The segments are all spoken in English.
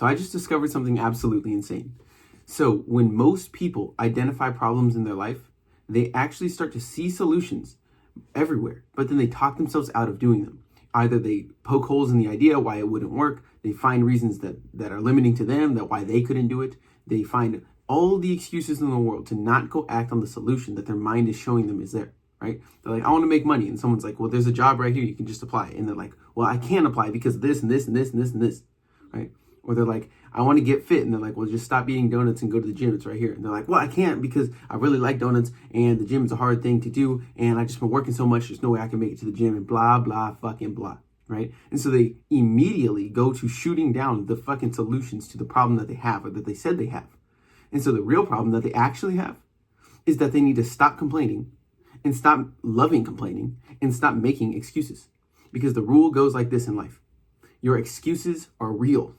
So I just discovered something absolutely insane. So when most people identify problems in their life, they actually start to see solutions everywhere, but then they talk themselves out of doing them. Either they poke holes in the idea why it wouldn't work, they find reasons that are limiting to them, that why they couldn't do it, they find all the excuses in the world to not go act on the solution that their mind is showing them is there, right? They're like, I want to make money. And someone's like, well, there's a job right here, you can just apply. And they're like, well, I can't apply because of this and this and this and this and this, right? Or they're like, I want to get fit. And they're like, well, just stop eating donuts and go to the gym. It's right here. And they're like, well, I can't because I really like donuts and the gym is a hard thing to do. And I just been working so much, there's no way I can make it to the gym and blah, blah, fucking blah, right? And so they immediately go to shooting down the fucking solutions to the problem that they have or that they said they have. And so the real problem that they actually have is that they need to stop complaining and stop loving complaining and stop making excuses. Because the rule goes like this in life. Your excuses are real.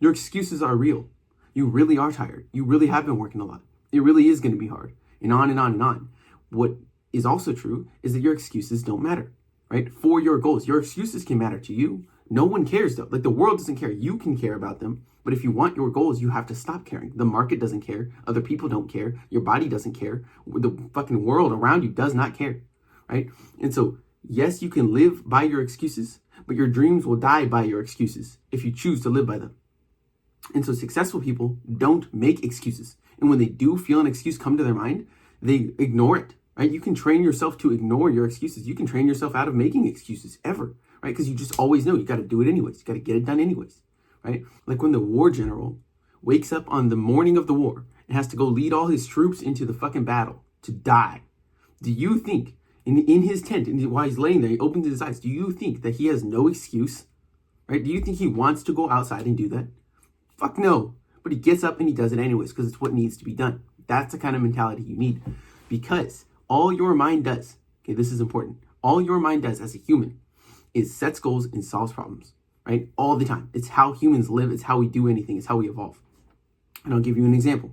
Your excuses are real. You really are tired. You really have been working a lot. It really is going to be hard. And on and on and on. What is also true is that your excuses don't matter, right? For your goals, your excuses can matter to you. No one cares though. Like the world doesn't care. You can care about them. But if you want your goals, you have to stop caring. The market doesn't care. Other people don't care. Your body doesn't care. The fucking world around you does not care, right? And so, yes, you can live by your excuses, but your dreams will die by your excuses if you choose to live by them. And so successful people don't make excuses. And when they do feel an excuse come to their mind, they ignore it, right? You can train yourself to ignore your excuses. You can train yourself out of making excuses ever, right? Because you just always know you got to do it anyways. You got to get it done anyways, right? Like when the war general wakes up on the morning of the war and has to go lead all his troops into the fucking battle to die. Do you think in his tent, while he's laying there, he opens his eyes, do you think that he has no excuse, right? Do you think he wants to go outside and do that? Fuck no. But he gets up and he does it anyways because it's what needs to be done. That's the kind of mentality you need. Because all your mind does, okay, this is important. All your mind does as a human is sets goals and solves problems, right? All the time. It's how humans live. It's how we do anything. It's how we evolve. And I'll give you an example.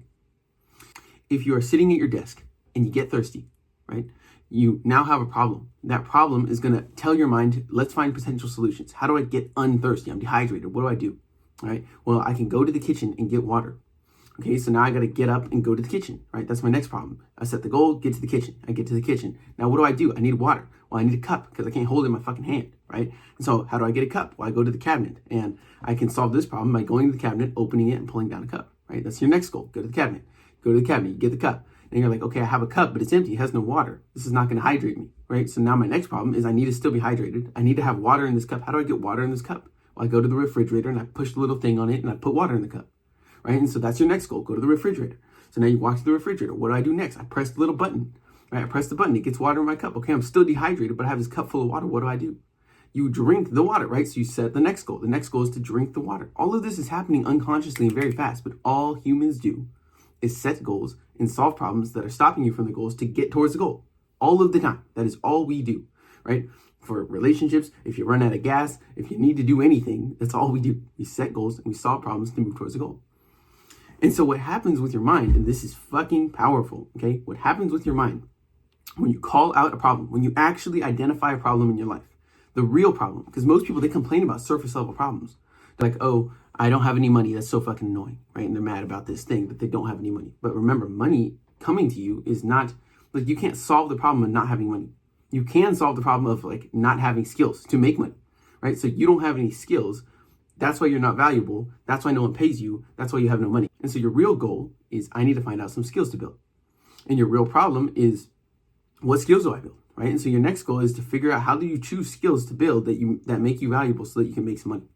If you are sitting at your desk and you get thirsty, right? You now have a problem. That problem is going to tell your mind, let's find potential solutions. How do I get unthirsty? I'm dehydrated. What do? All right. Well, I can go to the kitchen and get water. Okay. So now I got to get up and go to the kitchen, right? That's my next problem. I set the goal, get to the kitchen. I get to the kitchen. Now, what do? I need water. Well, I need a cup because I can't hold it in my fucking hand, right? And so how do I get a cup? Well, I go to the cabinet and I can solve this problem by going to the cabinet, opening it and pulling down a cup, right? That's your next goal. Go to the cabinet. Go to the cabinet, you get the cup. And you're like, okay, I have a cup, but it's empty. It has no water. This is not going to hydrate me, right? So now my next problem is I need to still be hydrated. I need to have water in this cup. How do I get water in this cup? Well, I go to the refrigerator and I push the little thing on it and I put water in the cup, right? And so that's your next goal. Go to the refrigerator. So now you walk to the refrigerator. What do I do next? I press the little button, right? I press the button. It gets water in my cup. Okay, I'm still dehydrated, but I have this cup full of water. What do? You drink the water, right? So you set the next goal. The next goal is to drink the water. All of this is happening unconsciously and very fast, but all humans do is set goals and solve problems that are stopping you from the goals to get towards the goal. All of the time. That is all we do, right? For relationships, if you run out of gas, if you need to do anything, that's all we do. We set goals and we solve problems to move towards the goal. And so what happens with your mind, and this is fucking powerful, okay? What happens with your mind when you call out a problem, when you actually identify a problem in your life, the real problem, because most people, they complain about surface level problems. They're like, oh, I don't have any money. That's so fucking annoying, right? And they're mad about this thing that they don't have any money. But remember, money coming to you is not, like, you can't solve the problem of not having money. You can solve the problem of, like, not having skills to make money, right? So you don't have any skills. That's why you're not valuable. That's why no one pays you. That's why you have no money. And so your real goal is, I need to find out some skills to build. And your real problem is, what skills do I build, right? And so your next goal is to figure out how do you choose skills to build that make you valuable so that you can make some money,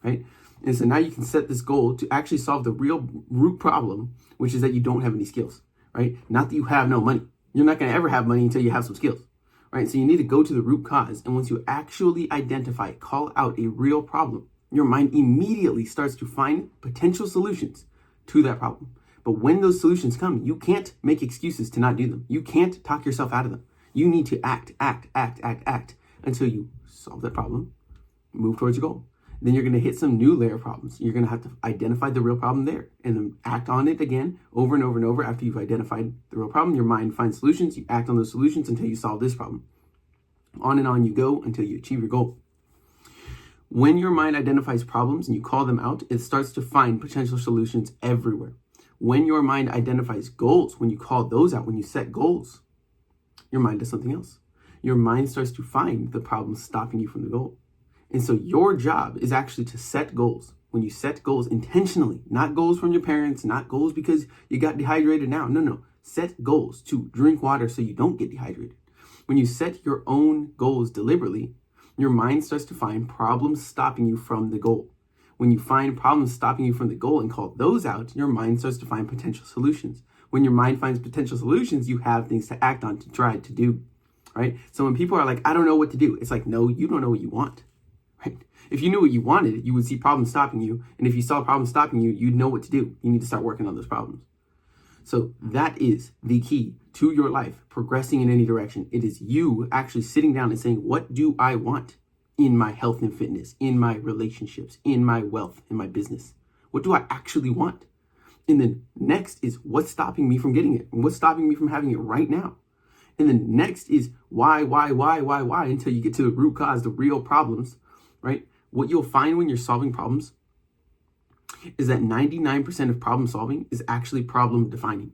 right? And so now you can set this goal to actually solve the real root problem, which is that you don't have any skills, right? Not that you have no money. You're not going to ever have money until you have some skills, right? So you need to go to the root cause. And once you actually identify, call out a real problem, your mind immediately starts to find potential solutions to that problem. But when those solutions come, you can't make excuses to not do them. You can't talk yourself out of them. You need to act until you solve that problem, move towards your goal. Then you're going to hit some new layer of problems. You're going to have to identify the real problem there and then act on it again over and over and over. After you've identified the real problem, your mind finds solutions. You act on those solutions until you solve this problem. On and on you go until you achieve your goal. When your mind identifies problems and you call them out, it starts to find potential solutions everywhere. When your mind identifies goals, when you call those out, when you set goals, your mind does something else. Your mind starts to find the problems stopping you from the goal. And so your job is actually to set goals. When you set goals intentionally, not goals from your parents, not goals because you got dehydrated now. No. Set goals to drink water so you don't get dehydrated. When you set your own goals deliberately, your mind starts to find problems stopping you from the goal. When you find problems stopping you from the goal and call those out, your mind starts to find potential solutions. When your mind finds potential solutions, you have things to act on, to try to do, right? So when people are like, I don't know what to do, it's like, no, you don't know what you want, right? If you knew what you wanted, you would see problems stopping you. And if you saw problems stopping you, you'd know what to do. You need to start working on those problems. So that is the key to your life, progressing in any direction. It is you actually sitting down and saying, what do I want in my health and fitness, in my relationships, in my wealth, in my business? What do I actually want? And then next is what's stopping me from getting it? And what's stopping me from having it right now? And then next is why, until you get to the root cause, the real problems, right? What you'll find when you're solving problems is that 99% of problem solving is actually problem defining.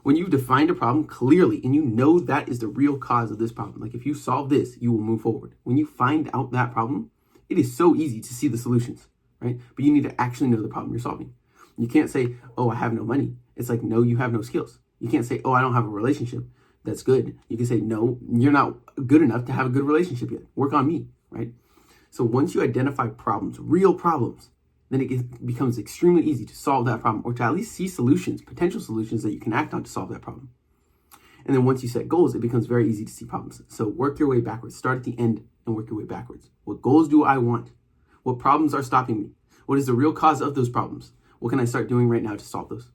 When you've defined a problem clearly and you know that is the real cause of this problem, like if you solve this, you will move forward. When you find out that problem, it is so easy to see the solutions, right? But you need to actually know the problem you're solving. You can't say, oh, I have no money. It's like, no, you have no skills. You can't say, oh, I don't have a relationship. That's good. You can say, no, you're not good enough to have a good relationship yet. Work on me, right? So once you identify problems, real problems, then it becomes extremely easy to solve that problem, or to at least see solutions, potential solutions that you can act on to solve that problem. And then once you set goals, it becomes very easy to see problems. So work your way backwards. Start at the end and work your way backwards. What goals do I want? What problems are stopping me? What is the real cause of those problems? What can I start doing right now to solve those?